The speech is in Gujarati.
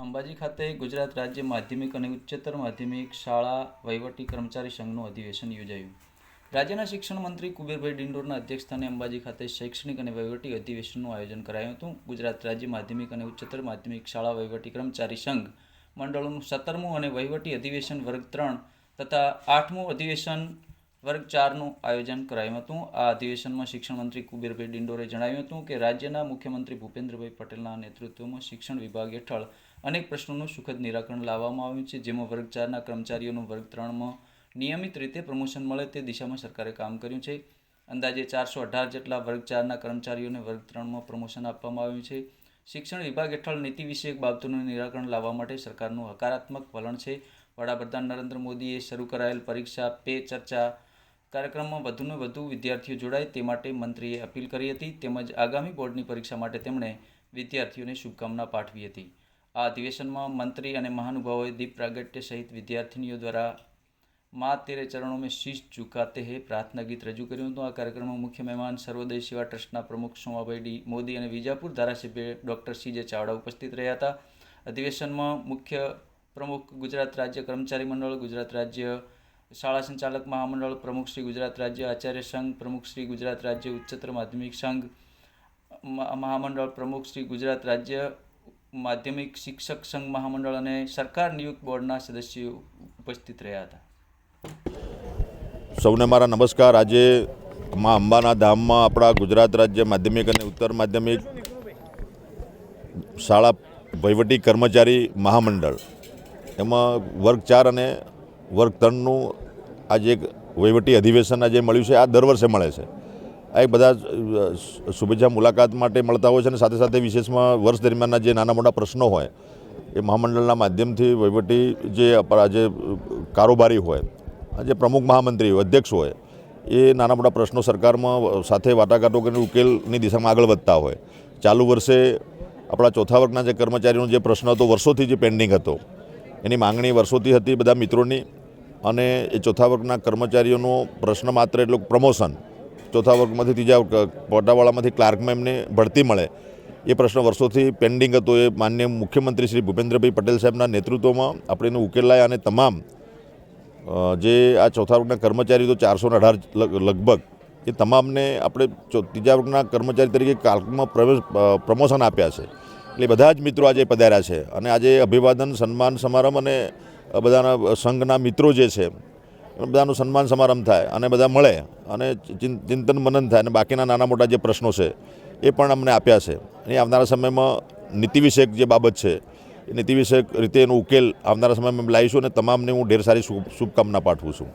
અંબાજી ખાતે ગુજરાત રાજ્ય માધ્યમિક અને ઉચ્ચતર માધ્યમિક શાળા વહીવટી કર્મચારી સંઘનું અધિવેશન યોજાયું. રાજ્યના શિક્ષણ મંત્રી કુબેરભાઈ ડિંડોરના અધ્યક્ષસ્થાને અંબાજી ખાતે શૈક્ષણિક અને વહીવટી અધિવેશનનું આયોજન કરાયું હતું. ગુજરાત રાજ્ય માધ્યમિક અને ઉચ્ચતર માધ્યમિક શાળા વહીવટી કર્મચારી સંઘ મંડળોનું 17મું અને વહીવટી અધિવેશન વર્ગ 3 તથા 8મું અધિવેશન વર્ગ 4નું આયોજન કરાયું હતું. આ અધિવેશનમાં શિક્ષણ મંત્રી કુબેરભાઈ ડિંડોરે જણાવ્યું હતું કે રાજ્યના મુખ્યમંત્રી ભૂપેન્દ્રભાઈ પટેલના નેતૃત્વમાં શિક્ષણ વિભાગ હેઠળ અનેક પ્રશ્નોનું સુખદ નિરાકરણ લાવવામાં આવ્યું છે, જેમાં વર્ગ 4ના કર્મચારીઓનું વર્ગ 3માં નિયમિત રીતે પ્રમોશન મળે તે દિશામાં સરકારે કામ કર્યું છે. અંદાજે 418 જેટલા વર્ગ 4ના કર્મચારીઓને વર્ગ 3માં પ્રમોશન આપવામાં આવ્યું છે. શિક્ષણ વિભાગ હેઠળ નીતિ વિષયક બાબતોનું નિરાકરણ લાવવા માટે સરકારનું હકારાત્મક વલણ છે. વડાપ્રધાન નરેન્દ્ર મોદીએ શરૂ કરાયેલ પરીક્ષા પે ચર્ચા કાર્યક્રમમાં વધુને વધુ વિદ્યાર્થીઓ જોડાય તે માટે મંત્રીએ અપીલ કરી હતી. તેમજ આગામી બોર્ડની પરીક્ષા માટે તેમણે વિદ્યાર્થીઓને શુભકામના પાઠવી હતી. આ અધિવેશનમાં મંત્રી અને મહાનુભાવોએ દીપ પ્રાગટ્ય સહિત વિદ્યાર્થીનીઓ દ્વારા माँ तेरे चरणों में शीश झुकाते हैं प्रार्थना गीत रजू કર્યું હતું. આ કાર્યક્રમમાં મુખ્ય મહેમાન સર્વોદય સેવા ટ્રસ્ટના પ્રમુખ સોમાભાઈ ડી મોદી અને વિજાપુર ધારાસભ્ય ડૉક્ટર CJ ચાવડા ઉપસ્થિત રહ્યા હતા. અધિવેશનમાં મુખ્ય પ્રમુખ ગુજરાત રાજ્ય કર્મચારી મંડળ, ગુજરાત રાજ્ય શાળા સંચાલક મહામંડળ પ્રમુખ શ્રી ગુજરાત રાજ્ય આચાર્ય સંઘ પ્રમુખ શ્રી ગુજરાત રાજ્ય ઉચ્ચતર માધ્યમિક સંઘ મહામંડળ પ્રમુખ શ્રી ગુજરાત રાજ્ય માધ્યમિક શિક્ષક સંઘ મહામંડળ અને સરકાર નિયુક્ત બોર્ડના સદસ્યો ઉપસ્થિત રહ્યા હતા. સૌને મારા નમસ્કાર. આજે મા અંબાના ધામમાં આપણા ગુજરાત રાજ્ય માધ્યમિક અને ઉત્તર માધ્યમિક શાળા વહીવટી કર્મચારી મહામંડળ એમાં વર્ગ 4 અને વર્ગ 3નું આજે એક વહીવટી અધિવેશન આજે મળ્યું છે. આ દર વર્ષે મળે છે. આ એક બધા શુભેચ્છા મુલાકાત માટે મળતા હોય છે અને સાથે સાથે વિશેષમાં વર્ષ દરમિયાનના જે નાના મોટા પ્રશ્નો હોય એ મહામંડળના માધ્યમથી વહીવટી જે આજે કારોબારી હોય, જે પ્રમુખ મહામંત્રી હોય, અધ્યક્ષ હોય, એ નાના મોટા પ્રશ્નો સરકારમાં સાથે વાટાઘાટો કરીને ઉકેલની દિશામાં આગળ વધતા હોય. ચાલુ વર્ષે આપણા ચોથા વર્ગના જે કર્મચારીનો જે પ્રશ્ન હતો, વર્ષોથી જે પેન્ડિંગ હતો, એની માંગણી વર્ષોથી હતી બધા મિત્રોની, અને એ ચોથા વર્ગના કર્મચારીઓનો પ્રશ્ન માત્ર એટલું પ્રમોશન, ચોથા વર્ગમાંથી ત્રીજા પોટાવાળામાંથી ક્લાર્કમાં એમને બઢતી મળે, એ પ્રશ્ન વર્ષોથી પેન્ડિંગ હતો. એ માનનીય મુખ્યમંત્રી શ્રી ભૂપેન્દ્રભાઈ પટેલ સાહેબના નેતૃત્વમાં આપણે એને ઉકેલ લાવ્યા અને તમામ જે આ ચોથા વર્ગના કર્મચારીઓ તો 418 લગભગ, એ તમામને આપણે ત્રીજા વર્ગના કર્મચારી તરીકે કાલ્કમાં પ્રમોશન આપ્યા છે. એટલે બધા જ મિત્રો આજે પધાર્યા છે અને આજે અભિવાદન સન્માન સમારંભ અને બધાના સંઘના મિત્રો જે છે બધાનું સન્માન સમારંભ થાય અને બધા મળે અને ચિંતન મનન થાય અને બાકીના નાના મોટા જે પ્રશ્નો છે એ પણ અમને આપ્યા છે. અને આવનારા સમયમાં નીતિ વિષયક જે બાબત છે એ નીતિ વિષયક રીતે એનો ઉકેલ આવનારા સમયમાં લાવીશું અને તમામને હું ઢેર સારી શુભકામના પાઠવું છું.